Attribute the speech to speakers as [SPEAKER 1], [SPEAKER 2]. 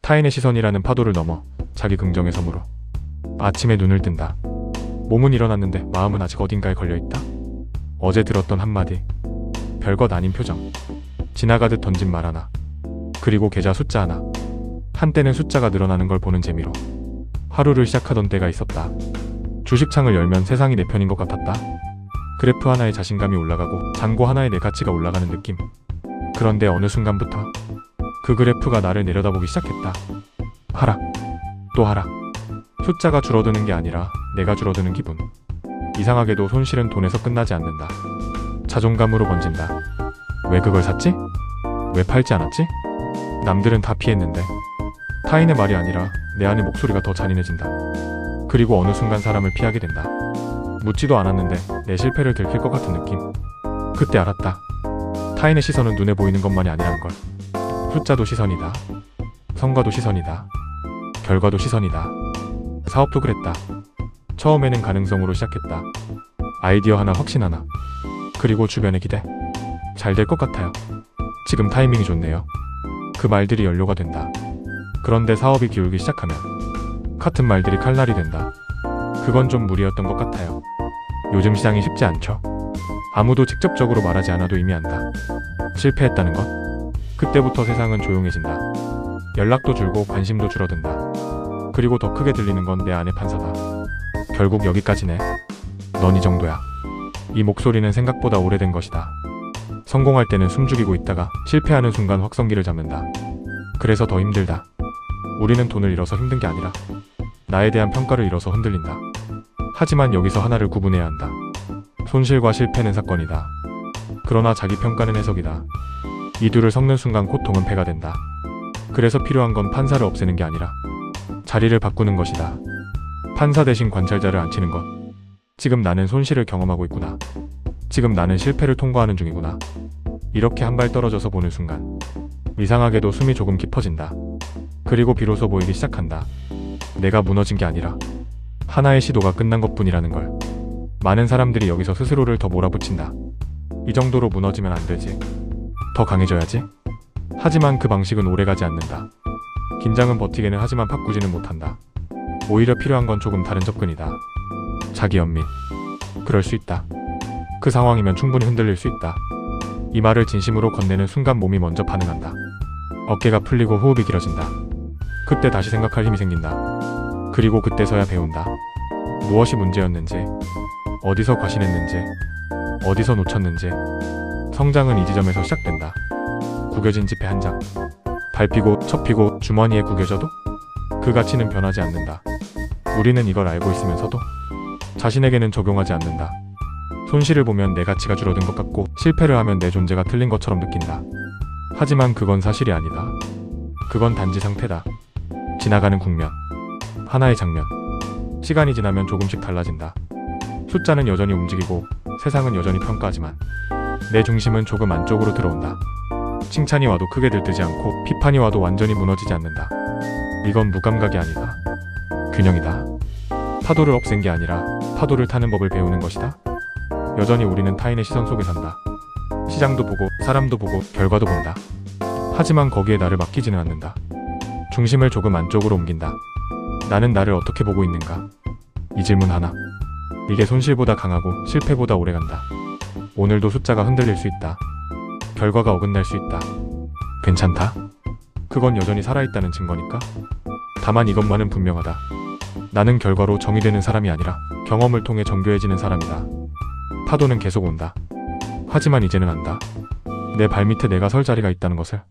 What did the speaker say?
[SPEAKER 1] 타인의 시선이라는 파도를 넘어 자기 긍정의 섬으로 아침에 눈을 뜬다. 몸은 일어났는데 마음은 아직 어딘가에 걸려있다. 어제 들었던 한마디, 별것 아닌 표정, 지나가듯 던진 말 하나, 그리고 계좌 숫자 하나. 한때는 숫자가 늘어나는 걸 보는 재미로 하루를 시작하던 때가 있었다. 주식창을 열면 세상이 내 편인 것 같았다. 그래프 하나에 자신감이 올라가고 잔고 하나에 내 가치가 올라가는 느낌. 그런데 어느 순간부터 그 그래프가 나를 내려다보기 시작했다. 하락, 또 하락. 숫자가 줄어드는 게 아니라 내가 줄어드는 기분. 이상하게도 손실은 돈에서 끝나지 않는다. 자존감으로 번진다. 왜 그걸 샀지? 왜 팔지 않았지? 남들은 다 피했는데. 타인의 말이 아니라 내 안의 목소리가 더 잔인해진다. 그리고 어느 순간 사람을 피하게 된다. 묻지도 않았는데 내 실패를 들킬 것 같은 느낌. 그때 알았다. 타인의 시선은 눈에 보이는 것만이 아니라는 걸. 숫자도 시선이다. 성과도 시선이다. 결과도 시선이다. 사업도 그랬다. 처음에는 가능성으로 시작했다. 아이디어 하나, 확신 하나. 그리고 주변의 기대. 잘 될 것 같아요. 지금 타이밍이 좋네요. 그 말들이 연료가 된다. 그런데 사업이 기울기 시작하면 같은 말들이 칼날이 된다. 그건 좀 무리였던 것 같아요. 요즘 시장이 쉽지 않죠. 아무도 직접적으로 말하지 않아도 이미 안다. 실패했다는 것. 그때부터 세상은 조용해진다. 연락도 줄고 관심도 줄어든다. 그리고 더 크게 들리는 건 내 안의 판사다. 결국 여기까지네. 넌 이 정도야. 이 목소리는 생각보다 오래된 것이다. 성공할 때는 숨죽이고 있다가 실패하는 순간 확성기를 잡는다. 그래서 더 힘들다. 우리는 돈을 잃어서 힘든 게 아니라 나에 대한 평가를 잃어서 흔들린다. 하지만 여기서 하나를 구분해야 한다. 손실과 실패는 사건이다. 그러나 자기 평가는 해석이다. 이 둘을 섞는 순간 고통은 배가 된다. 그래서 필요한 건 판사를 없애는 게 아니라 자리를 바꾸는 것이다. 판사 대신 관찰자를 앉히는 것. 지금 나는 손실을 경험하고 있구나. 지금 나는 실패를 통과하는 중이구나. 이렇게 한 발 떨어져서 보는 순간 이상하게도 숨이 조금 깊어진다. 그리고 비로소 보이기 시작한다. 내가 무너진 게 아니라 하나의 시도가 끝난 것뿐이라는 걸. 많은 사람들이 여기서 스스로를 더 몰아붙인다. 이 정도로 무너지면 안 되지. 더 강해져야지. 하지만 그 방식은 오래가지 않는다. 긴장은 버티게는 하지만 바꾸지는 못한다. 오히려 필요한 건 조금 다른 접근이다. 자기 연민. 그럴 수 있다. 그 상황이면 충분히 흔들릴 수 있다. 이 말을 진심으로 건네는 순간 몸이 먼저 반응한다. 어깨가 풀리고 호흡이 길어진다. 그때 다시 생각할 힘이 생긴다. 그리고 그때서야 배운다. 무엇이 문제였는지, 어디서 과신했는지, 어디서 놓쳤는지. 성장은 이 지점에서 시작된다. 구겨진 지폐 한 장. 밟히고 접히고 주머니에 구겨져도 그 가치는 변하지 않는다. 우리는 이걸 알고 있으면서도 자신에게는 적용하지 않는다. 손실을 보면 내 가치가 줄어든 것 같고 실패를 하면 내 존재가 틀린 것처럼 느낀다. 하지만 그건 사실이 아니다. 그건 단지 상태다. 지나가는 국면. 하나의 장면. 시간이 지나면 조금씩 달라진다. 숫자는 여전히 움직이고 세상은 여전히 평가하지만 내 중심은 조금 안쪽으로 들어온다. 칭찬이 와도 크게 들뜨지 않고 비판이 와도 완전히 무너지지 않는다. 이건 무감각이 아니다. 균형이다. 파도를 없앤 게 아니라 파도를 타는 법을 배우는 것이다. 여전히 우리는 타인의 시선 속에 산다. 시장도 보고 사람도 보고 결과도 본다. 하지만 거기에 나를 맡기지는 않는다. 중심을 조금 안쪽으로 옮긴다. 나는 나를 어떻게 보고 있는가? 이 질문 하나. 이게 손실보다 강하고 실패보다 오래간다. 오늘도 숫자가 흔들릴 수 있다. 결과가 어긋날 수 있다. 괜찮다? 그건 여전히 살아있다는 증거니까? 다만 이것만은 분명하다. 나는 결과로 정의되는 사람이 아니라 경험을 통해 정교해지는 사람이다. 파도는 계속 온다. 하지만 이제는 안다. 내 발밑에 내가 설 자리가 있다는 것을.